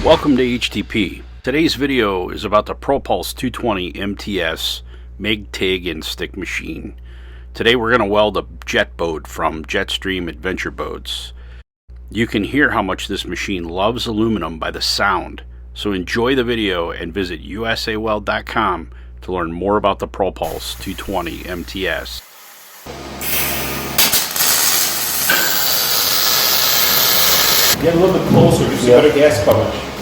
Welcome to HTP. Today's video is about the Pro Pulse 220 MTS MIG, TIG, and stick machine. Today we're going to weld a jet boat from Jetstream Adventure Boats. You can hear how much this machine loves aluminum by the sound, so enjoy the video and visit usaweld.com to learn more about the Pro Pulse 220 MTS. Get a little bit closer to see better gas coverage.